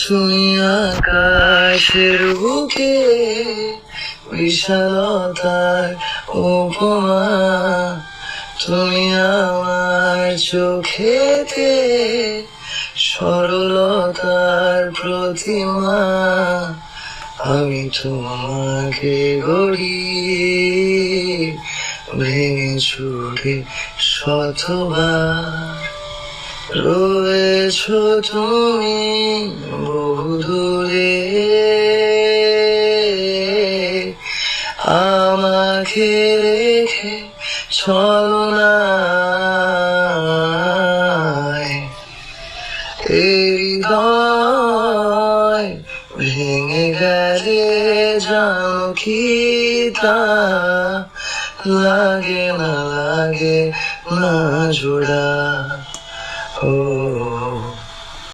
তুমি আকাশের বুকে বিশালতার উপমা, তুমি আমার চোখেতে সরলতার প্রতিমা। আমি তোমাকে গড়ি ভেঙে চুরে শতবার, রয়েছ তুমি বহুদূরে, আমাকে রেখে চলো না। এই হৃদয় ভেঙে গেলে জানো কি তা লাগে না জোড়া।